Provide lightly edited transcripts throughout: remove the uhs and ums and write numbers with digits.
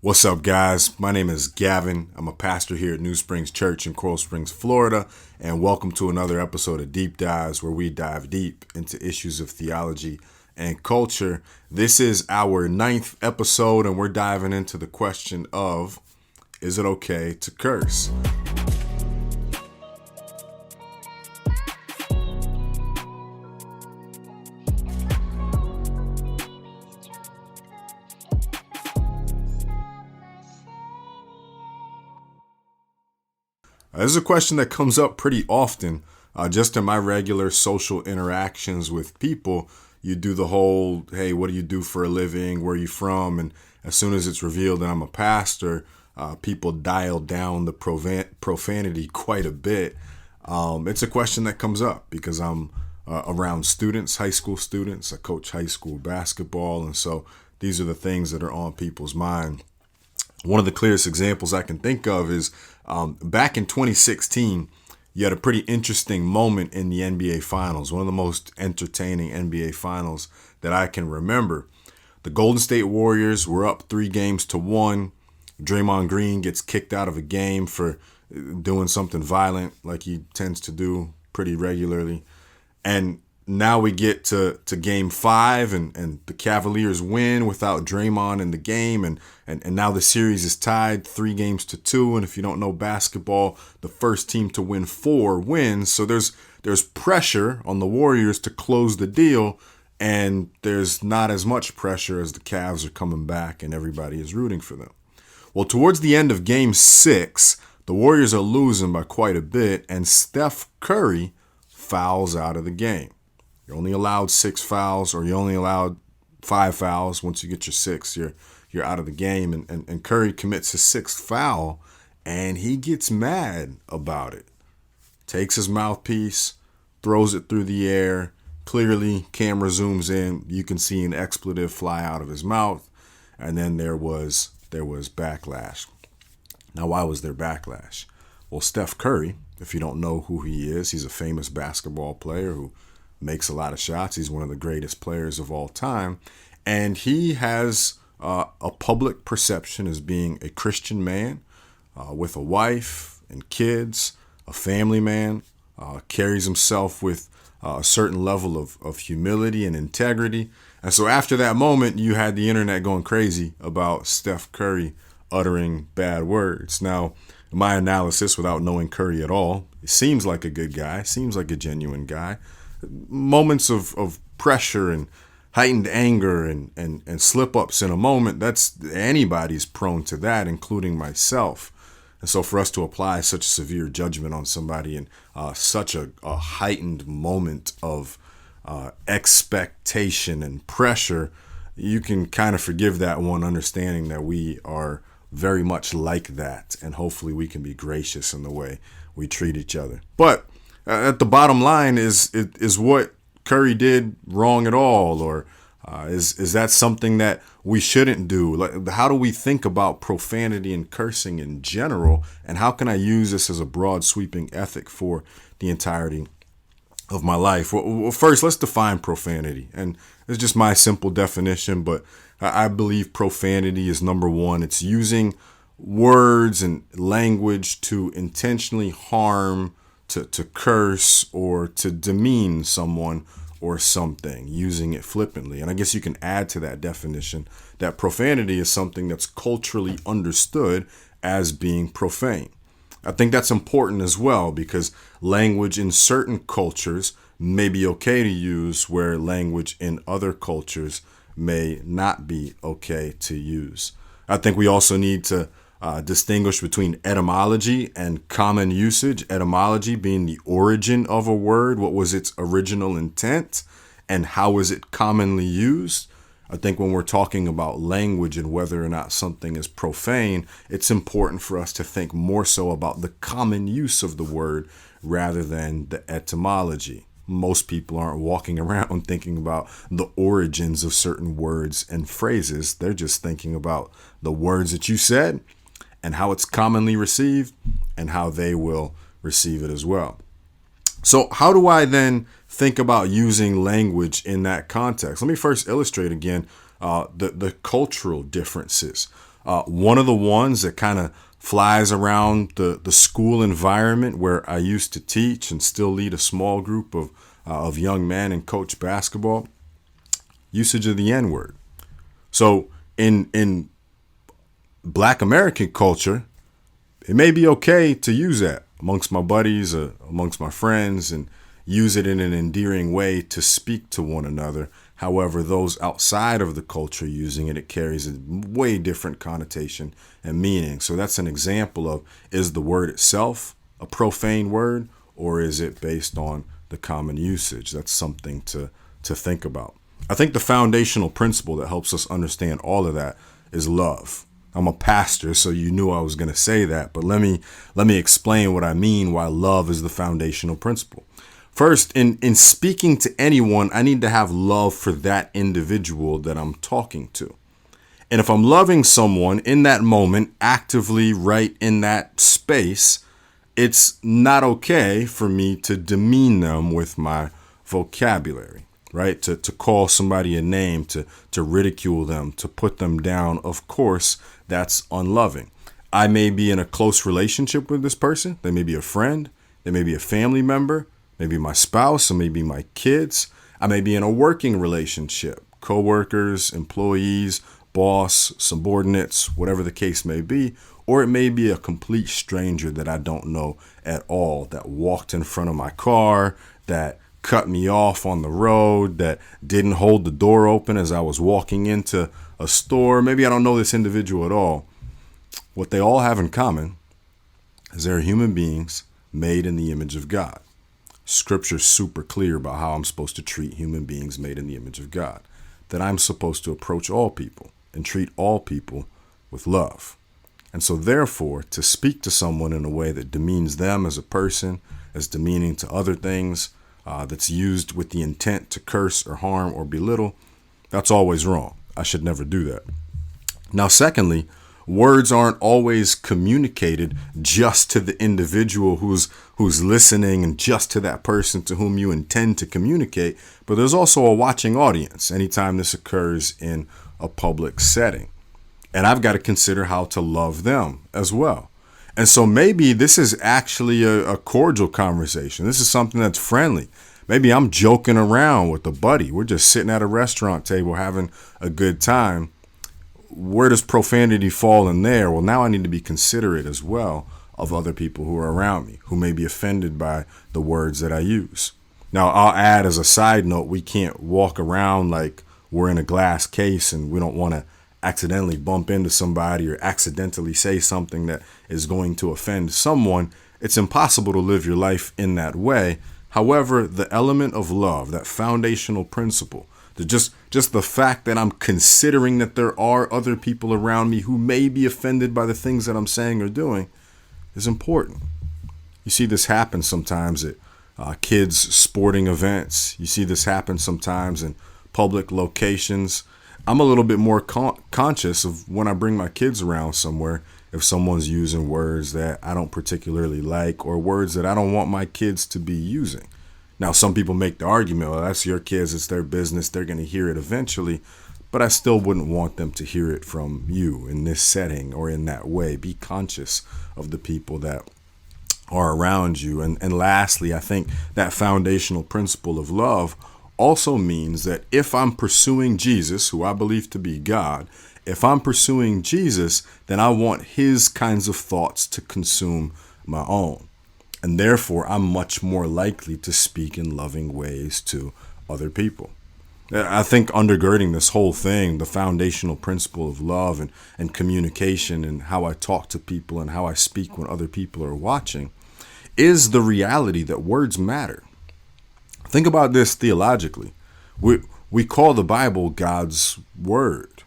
What's up, guys? My name is Gavin. I'm a pastor here at New Springs Church in Coral Springs, Florida, and welcome to another episode of Deep Dives, where we dive deep into issues of theology and culture. This is our 9th episode, and we're diving into the question of, is it okay to curse? This is a question that comes up pretty often. Just in my regular social interactions with people, you do the whole, hey, what do you do for a living? Where are you from? And as soon as it's revealed that I'm a pastor, people dial down the profanity quite a bit. It's a question that comes up because I'm around students, high school students. I coach high school basketball. And so these are the things that are on people's mind. One of the clearest examples I can think of is back in 2016, you had a pretty interesting moment in the NBA Finals, one of the most entertaining NBA Finals that I can remember. The Golden State Warriors were up 3-1. Draymond Green gets kicked out of a game for doing something violent like he tends to do pretty regularly. And now we get to game 5 and the Cavaliers win without Draymond in the game. And now the series is tied 3-2. And if you don't know basketball, the first team to win 4 wins. So there's pressure on the Warriors to close the deal. And there's not as much pressure as the Cavs are coming back and everybody is rooting for them. Well, towards the end of game 6, the Warriors are losing by quite a bit. And Steph Curry fouls out of the game. You're only allowed 6 fouls, or you're only allowed 5 fouls. Once you get your 6, you're out of the game. And Curry commits his 6th foul, and he gets mad about it. Takes his mouthpiece, throws it through the air. Clearly, camera zooms in. You can see an expletive fly out of his mouth. And then there was backlash. Now, why was there backlash? Well, Steph Curry, if you don't know who he is, he's a famous basketball player who makes a lot of shots. He's one of the greatest players of all time. And he has a public perception as being a Christian man with a wife and kids, a family man, carries himself with a certain level of humility and integrity. And so after that moment, you had the internet going crazy about Steph Curry uttering bad words. Now, my analysis, without knowing Curry at all, it seems like a good guy, seems like a genuine guy. Moments of pressure and heightened anger and slip-ups in a moment, that's anybody's prone to that, including myself. And so for us to apply such severe judgment on somebody in such a heightened moment of expectation and pressure, you can kind of forgive that one, understanding that we are very much like that, and hopefully we can be gracious in the way we treat each other. But at the bottom line, is what Curry did wrong at all, or is that something that we shouldn't do? Like, how do we think about profanity and cursing in general, and how can I use this as a broad sweeping ethic for the entirety of my life? Well, first, let's define profanity, and it's just my simple definition, but I believe profanity is number one. It's using words and language to intentionally harm, to curse, or to demean someone or something, using it flippantly. And I guess you can add to that definition that profanity is something that's culturally understood as being profane. I think that's important as well, because language in certain cultures may be okay to use where language in other cultures may not be okay to use. I think we also need to distinguish between etymology and common usage. Etymology being the origin of a word, what was its original intent, and how is it commonly used. I think when we're talking about language and whether or not something is profane, it's important for us to think more so about the common use of the word rather than the etymology. Most people aren't walking around thinking about the origins of certain words and phrases. They're just thinking about the words that you said and how it's commonly received and how they will receive it as well. So how do I then think about using language in that context? Let me first illustrate again the cultural differences. One of the ones that kind of flies around the school environment where I used to teach and still lead a small group of young men and coach basketball, usage of the N-word. So in Black American culture, it may be okay to use that amongst my buddies, amongst my friends, and use it in an endearing way to speak to one another. However, those outside of the culture using it, it carries a way different connotation and meaning. So that's an example of, is the word itself a profane word, or is it based on the common usage? That's something to think about. I think the foundational principle that helps us understand all of that is love. I'm a pastor, so you knew I was going to say that, but let me explain what I mean why love is the foundational principle. First, in speaking to anyone, I need to have love for that individual that I'm talking to. And if I'm loving someone in that moment, actively right in that space, it's not okay for me to demean them with my vocabulary, right? To call somebody a name, to ridicule them, to put them down. Of course, that's unloving. I may be in a close relationship with this person. They may be a friend. They may be a family member, maybe my spouse, or maybe my kids. I may be in a working relationship, coworkers, employees, boss, subordinates, whatever the case may be. Or it may be a complete stranger that I don't know at all, that walked in front of my car, that cut me off on the road, that didn't hold the door open as I was walking into a store. Maybe I don't know this individual at all. What they all have in common is they're human beings made in the image of God. Scripture's super clear about how I'm supposed to treat human beings made in the image of God, that I'm supposed to approach all people and treat all people with love. And so therefore, to speak to someone in a way that demeans them as a person, as demeaning to other things, that's used with the intent to curse or harm or belittle, that's always wrong. I should never do that. Now, secondly, words aren't always communicated just to the individual who's listening and just to that person to whom you intend to communicate, but there's also a watching audience anytime this occurs in a public setting. And I've got to consider how to love them as well. And so maybe this is actually a cordial conversation. This is something that's friendly. Maybe I'm joking around with a buddy. We're just sitting at a restaurant table having a good time. Where does profanity fall in there? Well, now I need to be considerate as well of other people who are around me, who may be offended by the words that I use. Now, I'll add as a side note, we can't walk around like we're in a glass case and we don't want to accidentally bump into somebody or accidentally say something that is going to offend someone. It's impossible to live your life in that way. However, the element of love, that foundational principle, just the fact that I'm considering that there are other people around me who may be offended by the things that I'm saying or doing, is important. You see this happen sometimes at kids' sporting events. You see this happen sometimes in public locations. I'm a little bit more conscious of when I bring my kids around somewhere, if someone's using words that I don't particularly like or words that I don't want my kids to be using. Now, some people make the argument, well, that's your kids, it's their business, they're going to hear it eventually, but I still wouldn't want them to hear it from you in this setting or in that way. Be conscious of the people that are around you. And lastly, I think that foundational principle of love also means that if I'm pursuing Jesus, who I believe to be God, if I'm pursuing Jesus, then I want his kinds of thoughts to consume my own. And therefore, I'm much more likely to speak in loving ways to other people. I think undergirding this whole thing, the foundational principle of love and communication and how I talk to people and how I speak when other people are watching, is the reality that words matter. Think about this theologically. We call the Bible God's word.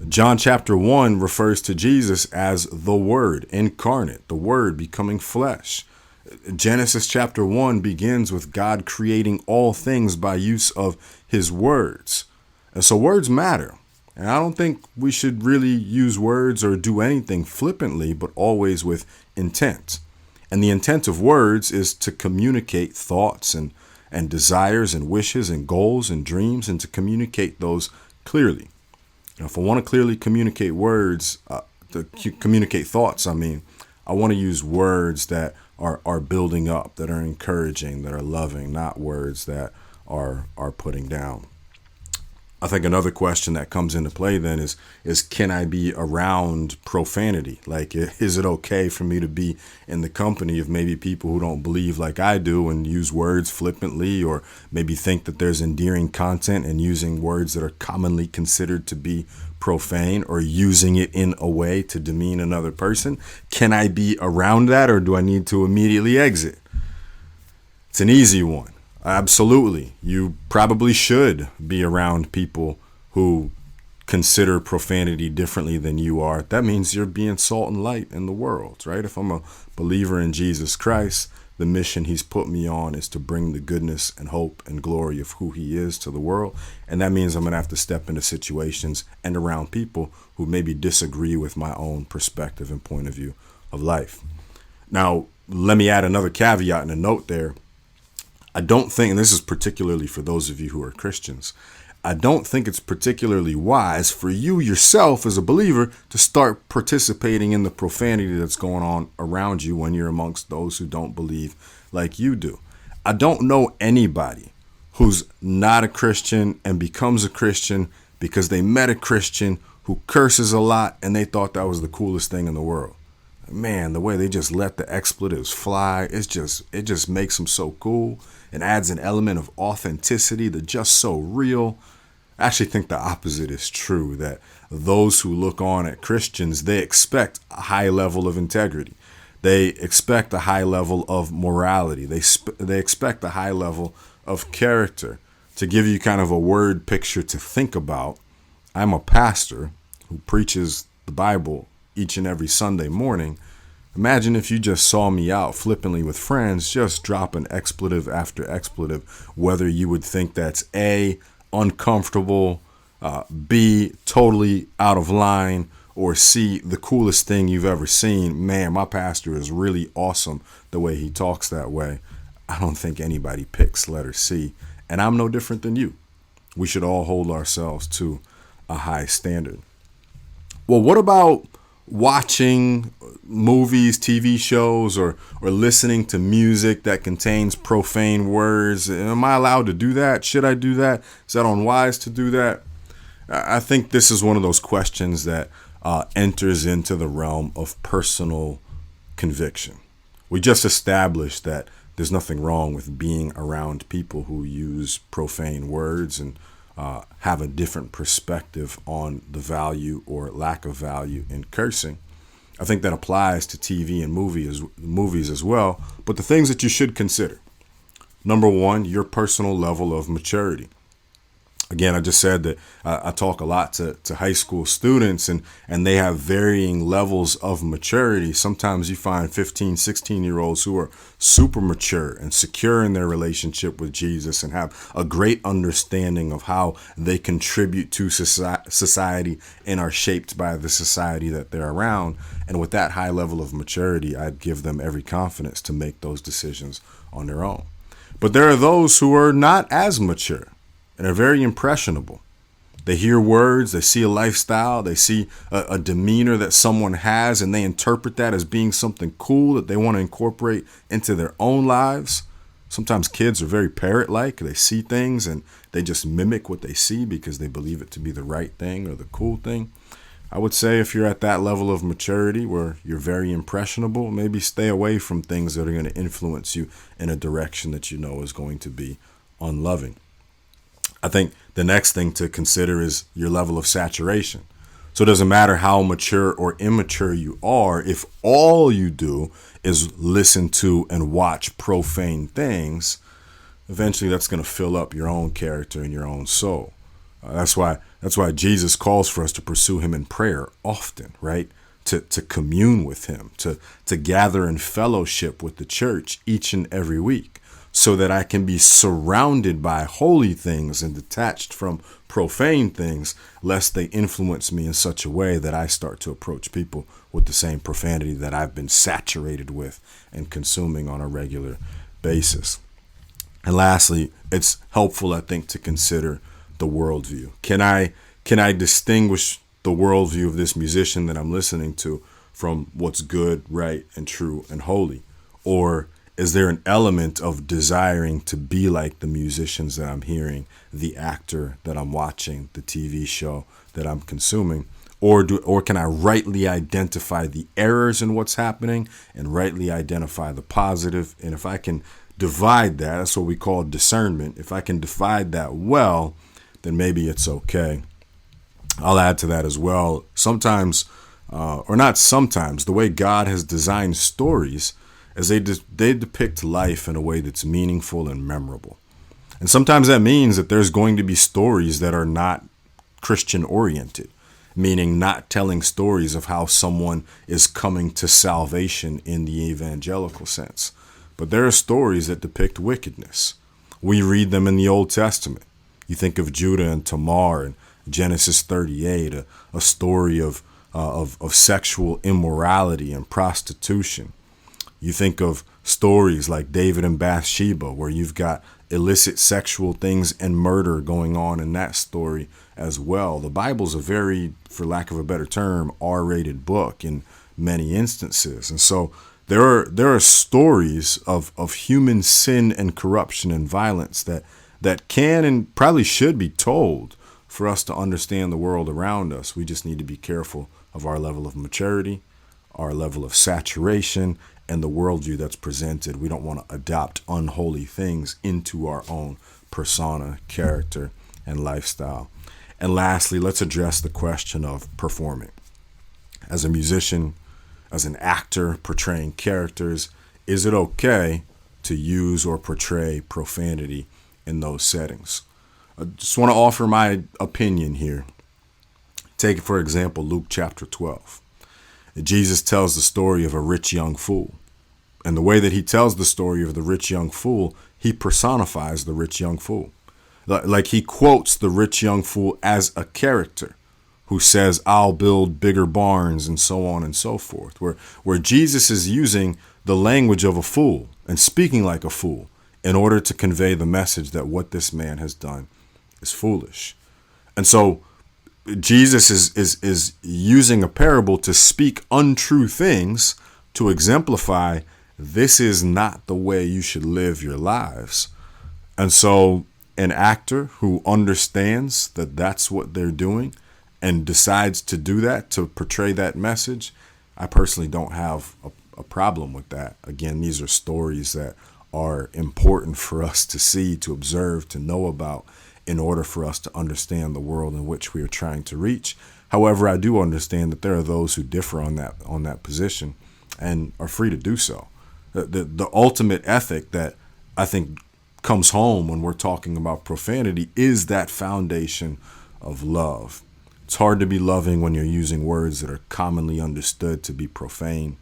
John chapter 1 refers to Jesus as the Word incarnate, the Word becoming flesh. Genesis chapter 1 begins with God creating all things by use of his words. And so words matter. And I don't think we should really use words or do anything flippantly, but always with intent. And the intent of words is to communicate thoughts and desires and wishes and goals and dreams, and to communicate those clearly. If I want to clearly communicate words, to communicate thoughts, I want to use words that are building up, that are encouraging, that are loving, not words that are putting down. I think another question that comes into play then is can I be around profanity? Like, is it okay for me to be in the company of maybe people who don't believe like I do and use words flippantly, or maybe think that there's endearing content and using words that are commonly considered to be profane, or using it in a way to demean another person? Can I be around that, or do I need to immediately exit? It's an easy one. Absolutely. You probably should be around people who consider profanity differently than you are. That means you're being salt and light in the world, right? If I'm a believer in Jesus Christ, the mission he's put me on is to bring the goodness and hope and glory of who he is to the world. And that means I'm going to have to step into situations and around people who maybe disagree with my own perspective and point of view of life. Now, let me add another caveat and a note there. I don't think, and this is particularly for those of you who are Christians, I don't think it's particularly wise for you yourself as a believer to start participating in the profanity that's going on around you when you're amongst those who don't believe like you do. I don't know anybody who's not a Christian and becomes a Christian because they met a Christian who curses a lot and they thought that was the coolest thing in the world. Man, the way they just let the expletives fly, it just makes them so cool and adds an element of authenticity. They're just so real. I actually think the opposite is true, that those who look on at Christians, they expect a high level of integrity. They expect a high level of morality. They expect a high level of character. To give you kind of a word picture to think about, I'm a pastor who preaches the Bible each and every Sunday morning. Imagine if you just saw me out flippantly with friends, just dropping expletive after expletive, whether you would think that's A, uncomfortable, B, totally out of line, or C, the coolest thing you've ever seen. Man, my pastor is really awesome the way he talks that way. I don't think anybody picks letter C, and I'm no different than you. We should all hold ourselves to a high standard. Well, what about watching movies, TV shows, or listening to music that contains profane words? Am I allowed to do that? Should I do that? Is that unwise to do that? I think this is one of those questions that enters into the realm of personal conviction. We just established that there's nothing wrong with being around people who use profane words and have a different perspective on the value or lack of value in cursing. I think that applies to TV and movies as well. But the things that you should consider: number one, your personal level of maturity. Again, I just said that I talk a lot to high school students, and they have varying levels of maturity. Sometimes you find 15, 16-year-olds who are super mature and secure in their relationship with Jesus and have a great understanding of how they contribute to society and are shaped by the society that they're around. And with that high level of maturity, I'd give them every confidence to make those decisions on their own. But there are those who are not as mature and are very impressionable. They hear words, they see a lifestyle, they see a demeanor that someone has, and they interpret that as being something cool that they want to incorporate into their own lives. Sometimes kids are very parrot-like. They see things and they just mimic what they see because they believe it to be the right thing or the cool thing. I would say if you're at that level of maturity where you're very impressionable, maybe stay away from things that are going to influence you in a direction that you know is going to be unloving. I think the next thing to consider is your level of saturation. So it doesn't matter how mature or immature you are, if all you do is listen to and watch profane things, eventually that's going to fill up your own character and your own soul. That's why Jesus calls for us to pursue him in prayer often, right? To commune with him, to gather in fellowship with the church each and every week, so that I can be surrounded by holy things and detached from profane things, lest they influence me in such a way that I start to approach people with the same profanity that I've been saturated with and consuming on a regular basis. And lastly, it's helpful, I think, to consider the worldview. Can I Can I distinguish the worldview of this musician that I'm listening to from what's good, right, and true and holy? Or is there an element of desiring to be like the musicians that I'm hearing, the actor that I'm watching, the TV show that I'm consuming? Or can I rightly identify the errors in what's happening and rightly identify the positive? And if I can divide that, that's what we call discernment. If I can divide that well, then maybe it's okay. I'll add to that as well. Sometimes, or not sometimes, the way God has designed stories is they depict life in a way that's meaningful and memorable. And sometimes that means that there's going to be stories that are not Christian oriented, meaning not telling stories of how someone is coming to salvation in the evangelical sense. But there are stories that depict wickedness. We read them in the Old Testament. You think of Judah and Tamar in Genesis 38, a story of sexual immorality and prostitution. You think of stories like David and Bathsheba, where you've got illicit sexual things and murder going on in that story as well. The Bible's a very, for lack of a better term, R-rated book in many instances. And so there are stories of human sin and corruption and violence that can and probably should be told for us to understand the world around us. We just need to be careful of our level of maturity, our level of saturation, and the worldview that's presented. We don't want to adopt unholy things into our own persona, character, and lifestyle. And lastly, let's address the question of performing. As a musician, as an actor portraying characters, is it okay to use or portray profanity in those settings? I just want to offer my opinion here. Take, for example, Luke chapter 12. Jesus tells the story of a rich young fool. And the way that he tells the story of the rich young fool, he personifies the rich young fool. Like he quotes the rich young fool as a character who says, I'll build bigger barns and so on and so forth, where Jesus is using the language of a fool and speaking like a fool in order to convey the message that what this man has done is foolish. And so Jesus is using a parable to speak untrue things to exemplify this is not the way you should live your lives. And so an actor who understands that that's what they're doing and decides to do that, to portray that message, I personally don't have a problem with that. Again, these are stories that are important for us to see, to observe, to know about in order for us to understand the world in which we are trying to reach. However, I do understand that there are those who differ on that position and are free to do so. The ultimate ethic that I think comes home when we're talking about profanity is that foundation of love. It's hard to be loving when you're using words that are commonly understood to be profane.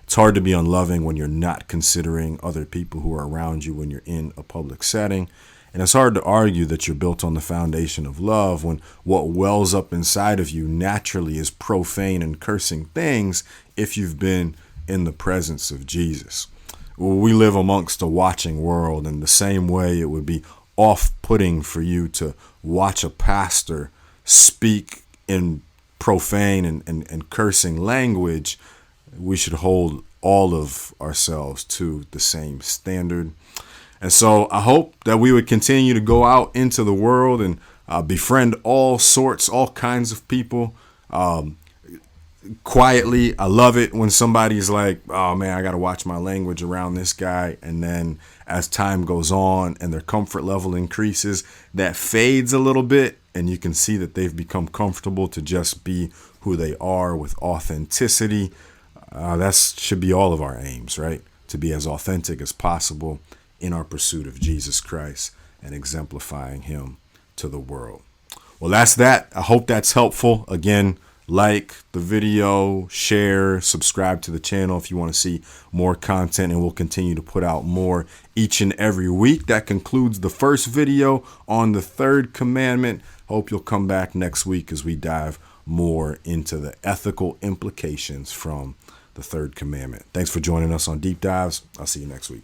It's hard to be unloving when you're not considering other people who are around you when you're in a public setting. And it's hard to argue that you're built on the foundation of love when what wells up inside of you naturally is profane and cursing things if you've been in the presence of Jesus. We live amongst a watching world, in the same way it would be off-putting for you to watch a pastor speak in profane and cursing language. We should hold all of ourselves to the same standard. And so I hope that we would continue to go out into the world and befriend all kinds of people. Quietly, I love it when somebody's like, oh man, I got to watch my language around this guy. And then as time goes on and their comfort level increases, that fades a little bit. And you can see that they've become comfortable to just be who they are with authenticity. That should be all of our aims, right? To be as authentic as possible in our pursuit of Jesus Christ and exemplifying him to the world. Well, that's that. I hope that's helpful. Again, like the video, share, subscribe to the channel if you want to see more content, and we'll continue to put out more each and every week. That concludes the first video on the third commandment. Hope you'll come back next week as we dive more into the ethical implications from the third commandment. Thanks for joining us on Deep Dives. I'll see you next week.